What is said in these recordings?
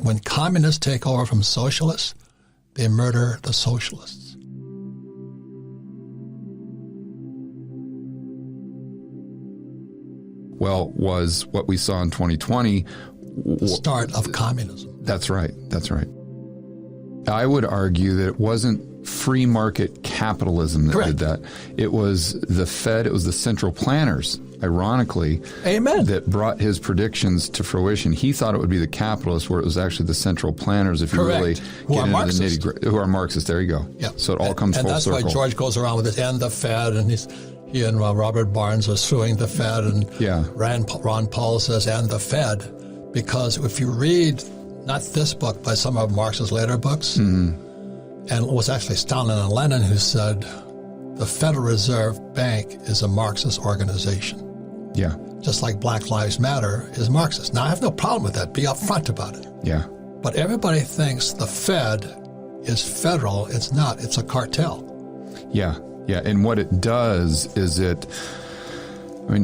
when communists take over from socialists, they murder the socialists. Well, was what we saw in 2020 the start of communism. That's right. That's right. I would argue that it wasn't free market capitalism that Correct. did that. It was the Fed, it was the central planners, ironically, Amen. that brought his predictions to fruition. He thought it would be the capitalists, where it was actually the central planners, if you Correct. really Who get are into Marxists. the nitty-gritty. Who are Marxists, there you go. Yeah. So it all comes full circle. And that's why George goes around with this, and the Fed, and he and Robert Barnes are suing the Fed, and Yeah. Ron Paul says, and the Fed, because if you read, not this book, but some of Marx's later books, and it was actually Stalin and Lenin who said, the Federal Reserve Bank is a Marxist organization. Yeah. Just like Black Lives Matter is Marxist. Now, I have no problem with that. Be upfront about it. Yeah. But everybody thinks the Fed is federal. It's not. It's a cartel. Yeah. Yeah. And what it does is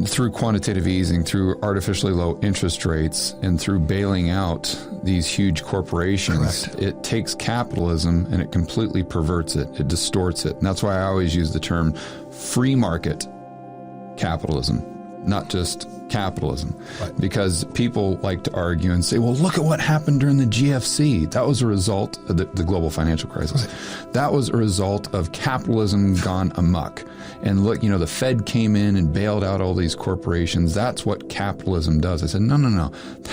through quantitative easing, through artificially low interest rates, and through bailing out these huge corporations, Correct. it takes capitalism and it completely perverts it. It distorts it. And that's why I always use the term free market capitalism, not just capitalism. Right. Because people like to argue and say, well, look at what happened during the GFC. That was a result of the global financial crisis. Right. That was a result of capitalism gone amok. And look, the Fed came in and bailed out all these corporations. That's what capitalism does. I said, no.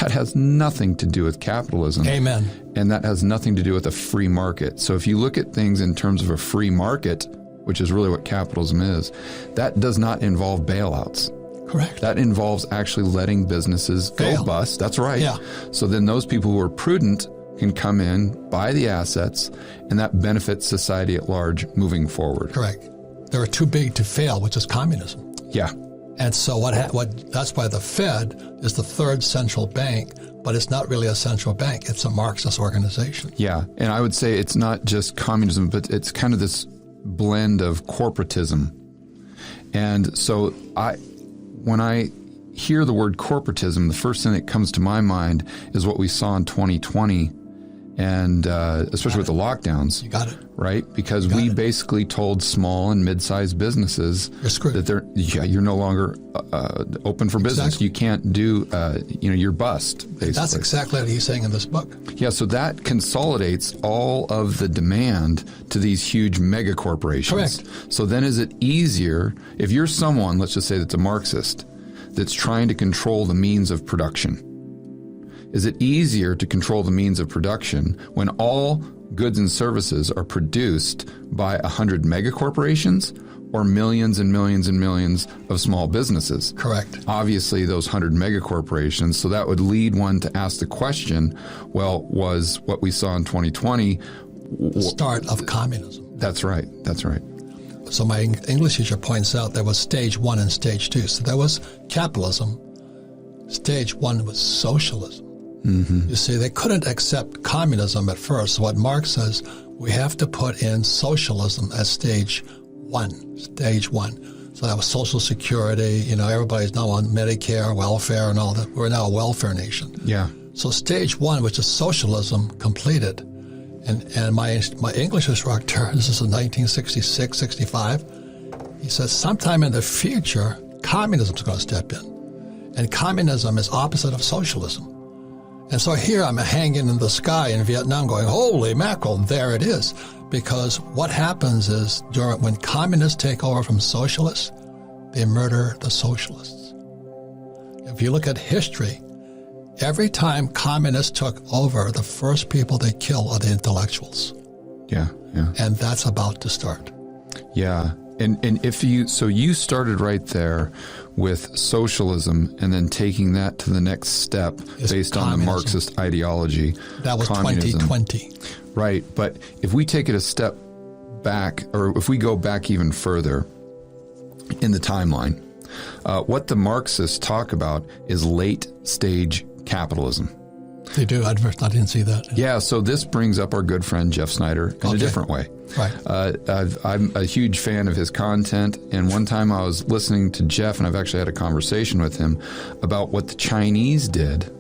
That has nothing to do with capitalism. Amen. And that has nothing to do with a free market. So if you look at things in terms of a free market, which is really what capitalism is, that does not involve bailouts. Correct. That involves actually letting businesses go Fail. bust. That's right. Yeah. So then those people who are prudent can come in, buy the assets, and that benefits society at large moving forward. Correct. They were too big to fail, which is communism. Yeah. And so that's why the Fed is the third central bank, but it's not really a central bank. It's a Marxist organization. Yeah. And I would say it's not just communism, but it's kind of this blend of corporatism. And so when I hear the word corporatism, the first thing that comes to my mind is what we saw in 2020, and especially with the lockdowns. You got it. Right? Because we basically told small and mid-sized businesses You're screwed. that you're no longer open for business. Exactly. You can't do, you're bust, basically. That's exactly what he's saying in this book. Yeah, so that consolidates all of the demand to these huge mega corporations. Correct. So then is it easier, if you're someone, let's just say that's a Marxist, that's trying to control the means of production, is it easier to control the means of production when all goods and services are produced by 100 mega corporations or millions and millions and millions of small businesses? Correct. Obviously, those 100 mega corporations. So that would lead one to ask the question, well, was what we saw in 2020... The start of communism. That's right. That's right. So my English teacher points out there was stage 1 and stage 2. So there was capitalism. Stage 1 was socialism. Mm-hmm. You see, they couldn't accept communism at first. So what Marx says, we have to put in socialism as stage 1. Stage 1. So that was Social Security. Everybody's now on Medicare, welfare, and all that. We're now a welfare nation. Yeah. So stage 1, which is socialism, completed. And my English instructor, this is in 1966, 65, he says sometime in the future, communism is going to step in. And communism is opposite of socialism. And so here I'm hanging in the sky in Vietnam going, holy mackerel, there it is. Because what happens is when communists take over from socialists, they murder the socialists. If you look at history, every time communists took over, the first people they kill are the intellectuals. Yeah, yeah. And that's about to start. Yeah. And you started right there with socialism and then taking that to the next step based on the Marxist ideology. That was communism. 2020. Right. But if we take it a step back, or if we go back even further in the timeline, what the Marxists talk about is late stage capitalism. They do. I didn't see that. Yeah, so this brings up our good friend Jeff Snyder in a different way. Right. I'm a huge fan of his content, and one time I was listening to Jeff, and I've actually had a conversation with him about what the Chinese did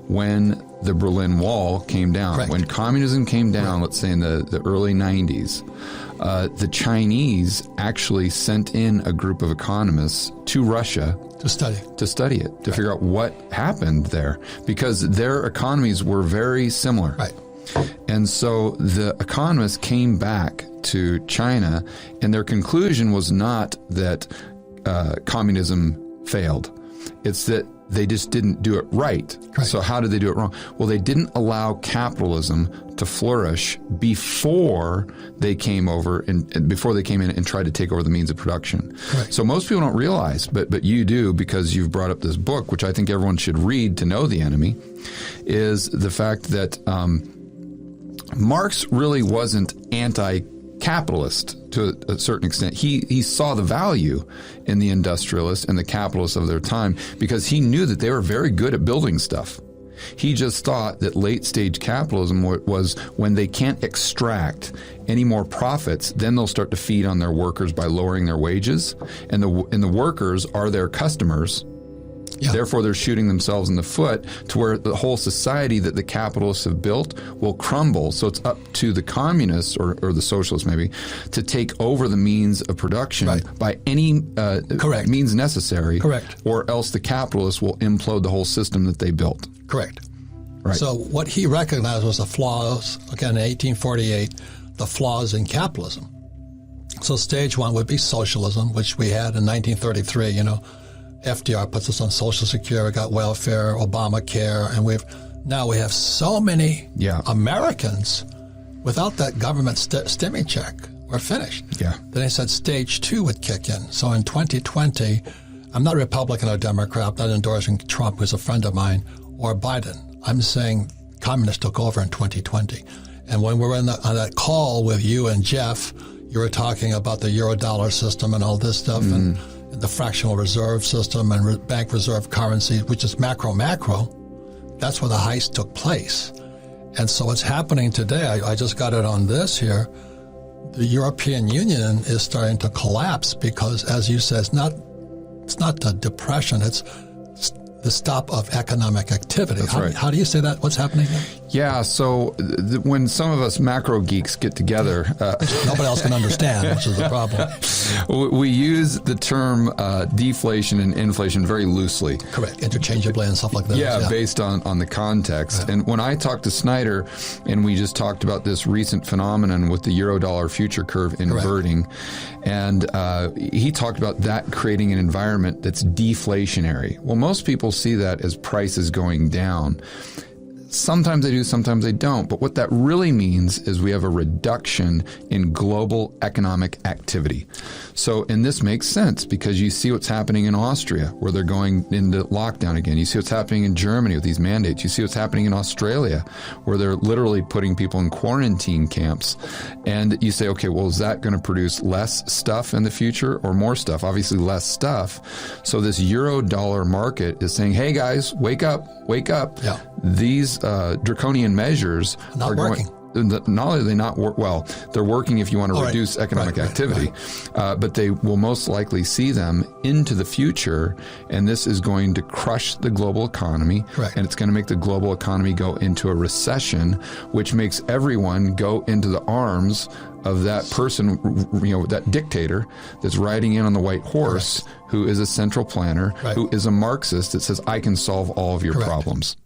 when the Berlin Wall came down. Correct. When communism came down, let's say in the early 90s, the Chinese actually sent in a group of economists to Russia To study it, to figure out what happened there, because their economies were very similar. Right. And so the economists came back to China, and their conclusion was not that communism failed. It's that they just didn't do it right. Correct. So how did they do it wrong? Well, they didn't allow capitalism to flourish before they came over and before they came in and tried to take over the means of production. Correct. So most people don't realize, but you do, because you've brought up this book, which I think everyone should read to know the enemy, is the fact that Marx really wasn't anti-capitalist to a certain extent. He saw the value in the industrialists and the capitalists of their time, because he knew that they were very good at building stuff. He just thought that late-stage capitalism was when they can't extract any more profits, then they'll start to feed on their workers by lowering their wages, and the workers are their customers. Yeah. Therefore, they're shooting themselves in the foot, to where the whole society that the capitalists have built will crumble. So it's up to the communists or the socialists maybe to take over the means of production by any means necessary. Correct. Or else the capitalists will implode the whole system that they built. Correct. Right. So what he recognized was the flaws, again, in 1848, the flaws in capitalism. So stage one would be socialism, which we had in 1933, FDR puts us on Social Security, got welfare, Obamacare, and now we have so many Americans without that government stimmy check. We're finished. Yeah. Then he said stage two would kick in. So in 2020, I'm not Republican or Democrat, not endorsing Trump, who's a friend of mine, or Biden. I'm saying communists took over in 2020. And when we were on that call with you and Jeff, you were talking about the Eurodollar system and all this stuff, and the fractional reserve system and bank reserve currency, which is macro. That's where the heist took place. And so what's happening today, I just got it on this here, the European Union is starting to collapse because, as you said, it's not the depression, it's the stop of economic activity. How do you say that? What's happening here? Yeah, so when some of us macro geeks get together... nobody else can understand, which is the problem. We use the term deflation and inflation very loosely. Correct, interchangeably and stuff like that. Yeah, based on the context. Yeah. And when I talked to Snyder, and we just talked about this recent phenomenon with the Eurodollar future curve inverting, and he talked about that creating an environment that's deflationary. Well, most people see that as prices going down. Sometimes they do, sometimes they don't. But what that really means is we have a reduction in global economic activity. So, and this makes sense because you see what's happening in Austria, where they're going into lockdown again. You see what's happening in Germany with these mandates. You see what's happening in Australia, where they're literally putting people in quarantine camps. And you say, okay, well, is that going to produce less stuff in the future or more stuff? Obviously less stuff. So this Euro-dollar market is saying, hey guys, wake up. Yeah. These draconian measures are working. Not only are they not they're working if you want to reduce economic activity, but they will most likely see them into the future, and this is going to crush the global economy, and it's going to make the global economy go into a recession, which makes everyone go into the arms of that person, that dictator that's riding in on the white horse, who is a central planner, who is a Marxist that says, I can solve all of your problems.